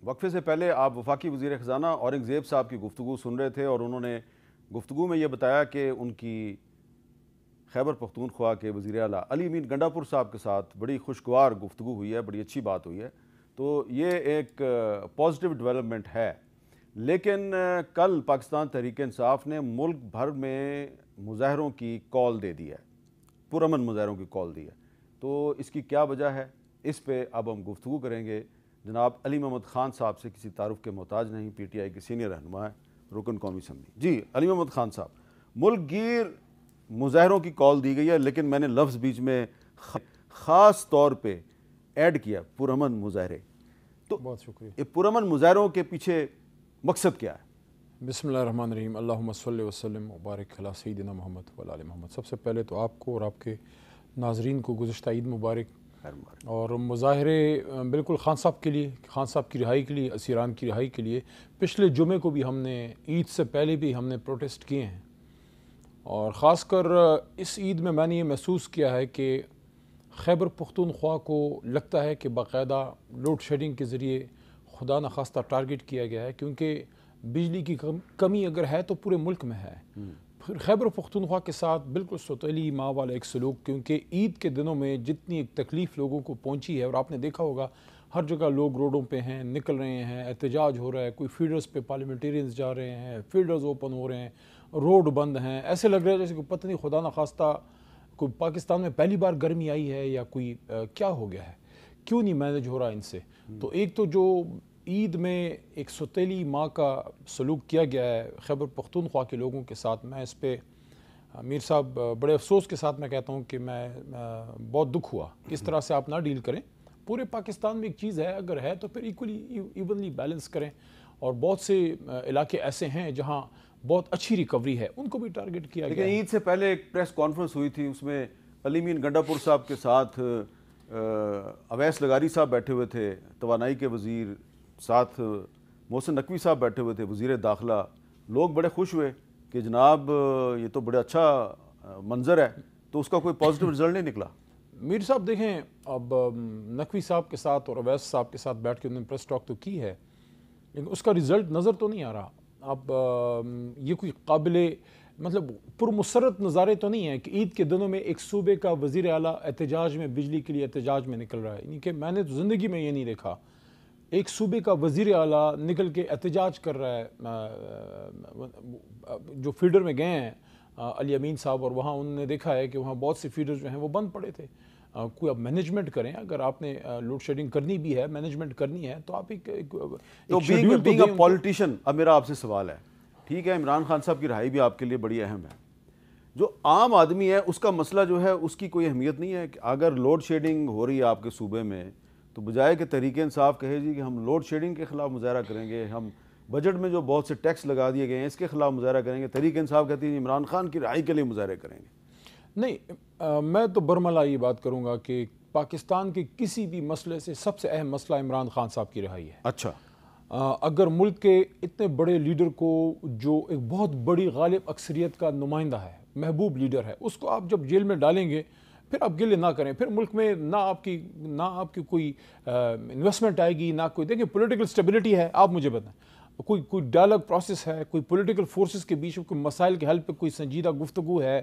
وقفے سے پہلے آپ وفاقی وزیر خزانہ اورنگزیب صاحب کی گفتگو سن رہے تھے اور انہوں نے گفتگو میں یہ بتایا کہ ان کی خیبر پختونخوا کے وزیر اعلیٰ علی امین گنڈاپور صاحب کے ساتھ بڑی خوشگوار گفتگو ہوئی ہے، بڑی اچھی بات ہوئی ہے، تو یہ ایک پازیٹیو ڈیولپمنٹ ہے۔ لیکن کل پاکستان تحریک انصاف نے ملک بھر میں مظاہروں کی کال دے دی ہے، پرامن مظاہروں کی کال دی ہے، تو اس کی کیا وجہ ہے؟ اس پہ اب ہم گفتگو کریں گے جناب علی محمد خان صاحب سے، کسی تعارف کے محتاج نہیں، پی ٹی آئی کے سینئر رہنما ہیں، رکن قومی اسمبلی۔ جی علی محمد خان صاحب، ملک گیر مظاہروں کی کال دی گئی ہے، لیکن میں نے لفظ بیچ میں خاص طور پہ ایڈ کیا، پرامن مظاہرے، تو بہت شکریہ۔ یہ پرامن مظاہروں کے پیچھے مقصد کیا ہے؟ بسم اللہ الرحمن الرحیم، اللہم صلی وسلم وبارک علی سیدنا محمد وعلی آل محمد۔ سب سے پہلے تو آپ کو اور آپ کے ناظرین کو گزشتہ عید مبارک۔ اور مظاہرے بالکل خان صاحب کے لیے، خان صاحب کی رہائی کے لیے، اسیران کی رہائی کے لیے پچھلے جمعے کو بھی ہم نے، عید سے پہلے بھی ہم نے پروٹیسٹ کیے ہیں، اور خاص کر اس عید میں نے یہ محسوس کیا ہے کہ خیبر پختونخوا کو لگتا ہے کہ باقاعدہ لوڈ شیڈنگ کے ذریعے خدا نخواستہ ٹارگٹ کیا گیا ہے، کیونکہ بجلی کی کمی اگر ہے تو پورے ملک میں ہے۔ پھر خیبر پختونخوا کے ساتھ بالکل سوتیلی ماں والا ایک سلوک، کیونکہ عید کے دنوں میں جتنی ایک تکلیف لوگوں کو پہنچی ہے، اور آپ نے دیکھا ہوگا ہر جگہ لوگ روڈوں پہ ہیں، نکل رہے ہیں، احتجاج ہو رہا ہے، کوئی فیلڈرز پہ پارلیمنٹیرینز جا رہے ہیں، فیلڈرز اوپن ہو رہے ہیں، روڈ بند ہیں، ایسے لگ رہا ہے جیسے کہ پتہ نہیں خدا نخواستہ کوئی پاکستان میں پہلی بار گرمی آئی ہے یا کوئی کیا ہو گیا ہے، کیوں نہیں مینج ہو رہا ان سے۔ تو ایک تو جو عید میں ایک سوتیلی ماں کا سلوک کیا گیا ہے خیبر پختونخوا کے لوگوں کے ساتھ، میں اس پہ میر صاحب بڑے افسوس کے ساتھ میں کہتا ہوں کہ میں بہت دکھ ہوا کہ اس طرح سے آپ نہ ڈیل کریں۔ پورے پاکستان میں ایک چیز ہے، اگر ہے تو پھر ایونلی بیلنس کریں، اور بہت سے علاقے ایسے ہیں جہاں بہت اچھی ریکوری ہے، ان کو بھی ٹارگٹ کیا گیا۔ لیکن عید سے پہلے ایک پریس کانفرنس ہوئی تھی، اس میں علی امین گنڈاپور صاحب کے ساتھ اویس لغاری صاحب بیٹھے ہوئے تھے، توانائی کے وزیر، ساتھ محسن نقوی صاحب بیٹھے ہوئے تھے، وزیر داخلہ، لوگ بڑے خوش ہوئے کہ جناب یہ تو بڑا اچھا منظر ہے، تو اس کا کوئی پازیٹیو رزلٹ نہیں نکلا۔ میر صاحب دیکھیں، اب نقوی صاحب کے ساتھ اور اویس صاحب کے ساتھ بیٹھ کے انہوں نے پریس ٹاک تو کی ہے، لیکن اس کا رزلٹ نظر تو نہیں آ رہا۔ اب یہ کوئی قابل مطلب پرمسرت نظارے تو نہیں ہے کہ عید کے دنوں میں ایک صوبے کا وزیر اعلیٰ احتجاج میں، بجلی کے لیے احتجاج میں نکل رہا ہے، یعنی کہ میں نے تو زندگی میں یہ نہیں دیکھا ایک صوبے کا وزیر اعلیٰ نکل کے احتجاج کر رہا ہے۔ جو فیڈر میں گئے ہیں علی امین صاحب، اور وہاں انہوں نے دیکھا ہے کہ وہاں بہت سے فیڈر جو ہیں وہ بند پڑے تھے۔ کوئی اب مینجمنٹ کریں، اگر آپ نے لوڈ شیڈنگ کرنی بھی ہے، مینجمنٹ کرنی ہے، تو آپ ایک بینگ اے پولیٹیشین، اب میرا آپ سے سوال ہے، ٹھیک ہے عمران خان صاحب کی رہائی بھی آپ کے لیے بڑی اہم ہے، جو عام آدمی ہے اس کا مسئلہ جو ہے اس کی کوئی اہمیت نہیں ہے کہ اگر لوڈ شیڈنگ ہو رہی ہے آپ کے صوبے میں، تو بجائے کہ تحریک انصاف کہے جی کہ ہم لوڈ شیڈنگ کے خلاف مظاہرہ کریں گے، ہم بجٹ میں جو بہت سے ٹیکس لگا دیے گئے ہیں اس کے خلاف مظاہرہ کریں گے، تحریک انصاف کہتی ہے عمران خان کی رہائی کے لیے مظاہرے کریں گے۔ نہیں، میں تو برملا یہ بات کروں گا کہ پاکستان کے کسی بھی مسئلے سے سب سے اہم مسئلہ عمران خان صاحب کی رہائی ہے۔ اچھا، اگر ملک کے اتنے بڑے لیڈر کو، جو ایک بہت بڑی غالب اکثریت کا نمائندہ ہے، محبوب لیڈر ہے، اس کو آپ جب جیل میں ڈالیں گے، پھر آپ گلے نہ کریں، پھر ملک میں نہ آپ کی کوئی انویسٹمنٹ آئے گی، نہ کوئی، دیکھیں پولیٹیکل سٹیبلٹی ہے، آپ مجھے بتائیں کوئی ڈائلاگ پروسیس ہے، کوئی پولیٹیکل فورسز کے بیچ میں کوئی مسائل کے حل پہ کوئی سنجیدہ گفتگو ہے،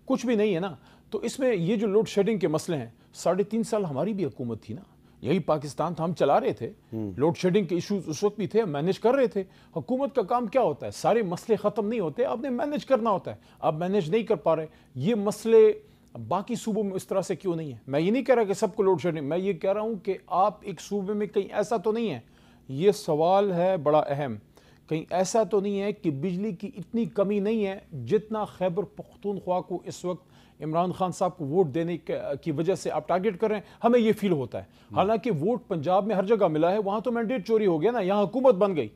کچھ بھی نہیں ہے نا۔ تو اس میں یہ جو لوڈ شیڈنگ کے مسئلے ہیں، 3.5 سال ہماری بھی حکومت تھی نا، یہی پاکستان تھا، ہم چلا رہے تھے، لوڈ شیڈنگ کے ایشوز اس وقت بھی تھے، ہم مینیج کر رہے تھے۔ حکومت کا کام کیا ہوتا ہے؟ سارے مسئلے ختم نہیں ہوتے، آپ نے مینیج کرنا ہوتا ہے، آپ مینیج نہیں کر پا رہے۔ یہ مسئلے باقی صوبوں میں اس طرح سے کیوں نہیں ہے؟ میں یہ نہیں کہہ رہا کہ سب کو لوڈ شیڈنگ، میں یہ کہہ رہا ہوں کہ آپ ایک صوبے میں کہیں ایسا تو نہیں ہے، یہ سوال ہے بڑا اہم، کہیں ایسا تو نہیں ہے کہ بجلی کی اتنی کمی نہیں ہے جتنا خیبر پختونخوا کو اس وقت عمران خان صاحب کو ووٹ دینے کی وجہ سے آپ ٹارگٹ کر رہے ہیں؟ ہمیں یہ فیل ہوتا ہے، حالانکہ ووٹ پنجاب میں ہر جگہ ملا ہے، وہاں تو مینڈیٹ چوری ہو گیا نا، یہاں حکومت بن گئی۔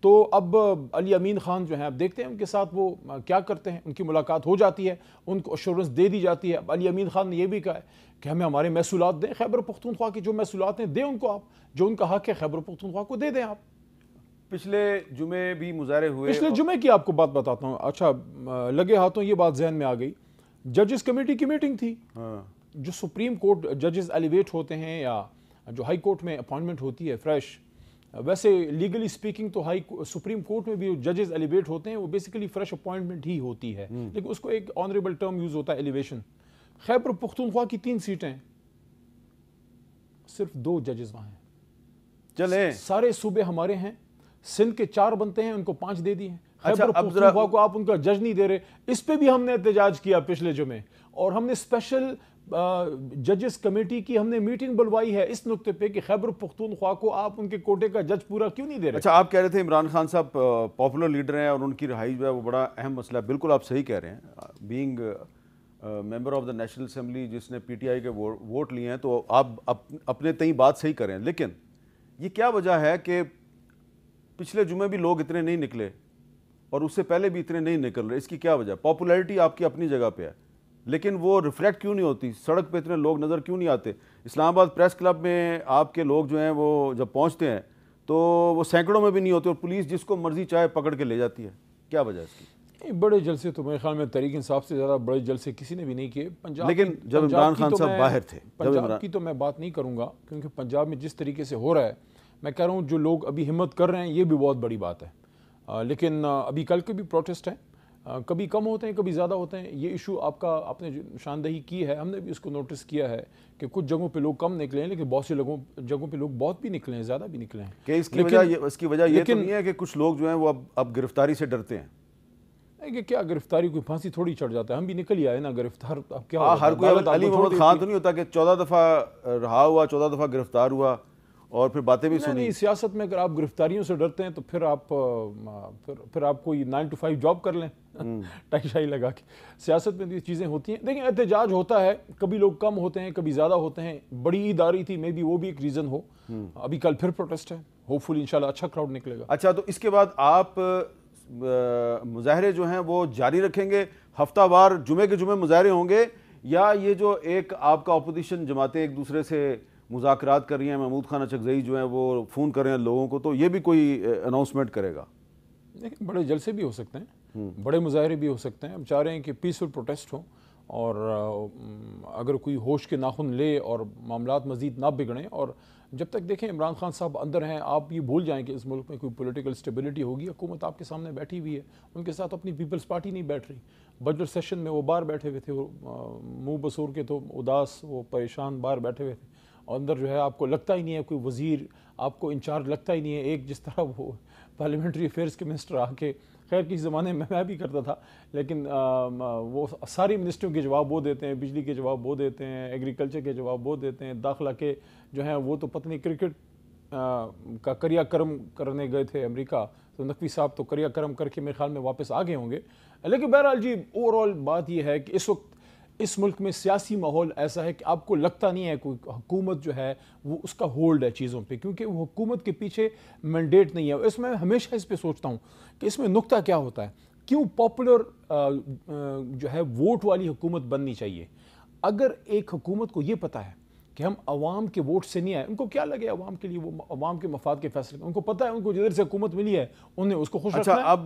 تو اب علی امین خان جو ہیں، اب دیکھتے ہیں ان کے ساتھ وہ کیا کرتے ہیں، ان کی ملاقات ہو جاتی ہے، ان کو ایشورنس دے دی جاتی ہے۔ اب علی امین خان نے یہ بھی کہا ہے کہ ہمیں ہمارے محصولات دیں، خیبر پختونخوا کی جو محصولات ہیں دیں ان کو، آپ جو ان کا حق ہے خیبر پختونخوا کو دے دیں آپ۔ پچھلے جمعے بھی مظاہرے ہوئے، پچھلے جمعے کی آپ کو بات بتاتا ہوں، اچھا لگے ہاتھوں یہ بات ذہن میں آ گئی، ججز کمیٹی کی میٹنگ تھی، جو سپریم کورٹ ججز ایلیویٹ ہوتے ہیں یا جو ہائی کورٹ میں اپوائنٹمنٹ ہوتی ہے فریش، ویسے لیگلی سپیکنگ تو سپریم کورٹ میں بھی جو ججز ایلیویٹ ہوتے ہیں وہ بیسیکلی فریش اپوائنٹمنٹ ہی ہوتی ہے، لیکن اس کو ایک آنریبل ٹرم یوز ہوتا ہے ایلیویشن۔ خیبر پختونخوا کی 3 سیٹیں، صرف 2 ججز وہاں ہیں، چلیں سارے صوبے ہمارے ہیں، سندھ کے 4 بنتے ہیں، ان کو 5 دے دی ہیں۔ خیبر پختونخوا کو آپ ان کا جج نہیں دے رہے، اس پہ بھی ہم نے احتجاج کیا پچھلے جمعے، اور ہم نے اسپیشل ججز کمیٹی کی ہم نے میٹنگ بلوائی ہے اس نقطے پہ کہ خیبر پختونخوا کو آپ ان کے کوٹے کا جج پورا کیوں نہیں دے رہے۔ اچھا، آپ کہہ رہے تھے عمران خان صاحب پاپولر لیڈر ہیں اور ان کی رہائی جو ہے وہ بڑا اہم مسئلہ ہے، بالکل آپ صحیح کہہ رہے ہیں، being member of the national assembly جس نے پی ٹی آئی کے ووٹ لیے ہیں، تو آپ اپنے تئیں بات صحیح کریں، لیکن یہ کیا وجہ ہے کہ پچھلے جمعے بھی لوگ اتنے نہیں نکلے اور اس سے پہلے بھی اتنے نہیں نکل رہے؟ اس کی کیا وجہ؟ پاپولیرٹی آپ کی اپنی جگہ پہ ہے، لیکن وہ ریفلیکٹ کیوں نہیں ہوتی؟ سڑک پہ اتنے لوگ نظر کیوں نہیں آتے؟ اسلام آباد پریس کلب میں آپ کے لوگ جو ہیں وہ جب پہنچتے ہیں تو وہ سینکڑوں میں بھی نہیں ہوتے اور پولیس جس کو مرضی چاہے پکڑ کے لے جاتی ہے، کیا وجہ ہے اس کی؟ بڑے جلسے تو میرے خیال میں تحریک انصاف سے زیادہ بڑے جلسے کسی نے بھی نہیں کیے پنجاب، لیکن جب عمران خان صاحب باہر تھے، پنجاب کی تو میں بات نہیں کروں گا، کیونکہ پنجاب میں جس طریقے سے ہو رہا ہے، میں کہہ رہا ہوں جو لوگ ابھی ہمت کر رہے ہیں یہ بھی بہت بڑی بات ہے، لیکن ابھی کل کے بھی پروٹیسٹ ہیں، کبھی کم ہوتے ہیں کبھی زیادہ ہوتے ہیں۔ یہ ایشو آپ نے نشاندہی کی ہے، ہم نے بھی اس کو نوٹس کیا ہے کہ کچھ جگہوں پہ لوگ کم نکلے ہیں، لیکن بہت سی جگہوں پہ لوگ بہت بھی نکلے ہیں، زیادہ بھی نکلے ہیں۔ کہ اس کی وجہ یہ تو نہیں ہے کہ کچھ لوگ جو ہیں وہ اب گرفتاری سے ڈرتے ہیں؟ کہ کیا گرفتاری کوئی پھانسی تھوڑی چڑھ جاتا ہے، ہم بھی نکل ہی آئے نا گرفتار، اب کیا ہر کوئی علی محمد خان تو نہیں ہوتا کہ 14 دفعہ رہا ہوا، 14 دفعہ گرفتار ہوا اور پھر باتیں بھی سنی؟ نہیں، سیاست میں اگر آپ گرفتاریوں سے ڈرتے ہیں تو پھر آپ کوئی 9 to 5 جاب کر لیں ٹائی شائی لگا کے۔ سیاست میں یہ چیزیں ہوتی ہیں، لیکن احتجاج ہوتا ہے، کبھی لوگ کم ہوتے ہیں کبھی زیادہ ہوتے ہیں۔ بڑی عید آ رہی تھی، میں بھی وہ بھی ایک ریزن ہو، ابھی کل پھر پروٹیسٹ ہے، ہوپ فلی انشاءاللہ اچھا کراؤڈ نکلے گا۔ اچھا، تو اس کے بعد آپ مظاہرے جو ہیں وہ جاری رکھیں گے؟ ہفتہ وار جمعے کے جمعے مظاہرے ہوں گے، یا یہ جو ایک آپ کا اپوزیشن جماعتیں ایک دوسرے سے مذاکرات کر رہی ہیں، محمود خان اچکزئی جو ہیں وہ فون کر رہے ہیں لوگوں کو، تو یہ بھی کوئی اناؤنسمنٹ کرے گا؟ لیکن بڑے جلسے بھی ہو سکتے ہیں، بڑے مظاہرے بھی ہو سکتے ہیں۔ ہم چاہ رہے ہیں کہ پیسفل پروٹیسٹ ہوں، اور اگر کوئی ہوش کے ناخن لے اور معاملات مزید نہ بگڑیں، اور جب تک دیکھیں عمران خان صاحب اندر ہیں، آپ یہ بھول جائیں کہ اس ملک میں کوئی پولیٹیکل اسٹیبلٹی ہوگی۔ حکومت آپ کے سامنے بیٹھی ہوئی ہے، ان کے ساتھ اپنی پیپلز پارٹی نہیں بیٹھ رہی۔ بجٹ سیشن میں وہ باہر بیٹھے ہوئے تھے، وہ منہ بسور کے، تو اداس، وہ پریشان باہر بیٹھے ہوئے تھے، اور اندر جو ہے آپ کو لگتا ہی نہیں ہے کوئی وزیر آپ کو انچارج لگتا ہی نہیں ہے۔ ایک جس طرح وہ پارلیمنٹری افیئرز کے منسٹر آ کے، خیر کسی زمانے میں میں بھی کرتا تھا، لیکن وہ ساری منسٹریوں کے جواب وہ دیتے ہیں، بجلی کے جواب وہ دیتے ہیں، ایگریکلچر کے جواب وہ دیتے ہیں، داخلہ کے جو ہیں وہ تو پتہ نہیں کرکٹ کا کریا کرم کرنے گئے تھے امریکہ، تو نقوی صاحب تو کریا کرم کر کے میرے خیال میں واپس آ گئے ہوں گے۔ لیکن بہرحال جی، اوور آل بات یہ ہے کہ اس وقت اس ملک میں سیاسی ماحول ایسا ہے کہ آپ کو لگتا نہیں ہے کوئی حکومت جو ہے وہ اس کا ہولڈ ہے چیزوں پہ، کیونکہ وہ حکومت کے پیچھے مینڈیٹ نہیں ہے۔ اس میں ہمیشہ اس پہ سوچتا ہوں کہ اس میں نقطہ کیا ہوتا ہے، کیوں پاپولر جو ہے ووٹ والی حکومت بننی چاہیے؟ اگر ایک حکومت کو یہ پتہ ہے کہ ہم عوام کے ووٹ سے نہیں آئے، ان کو کیا لگے عوام کے لیے، وہ عوام کے مفاد کے فیصلے، ان کو پتہ ہے ان کو جدھر سے حکومت ملی ہے انہیں اس کو خوش رکھنا ہے۔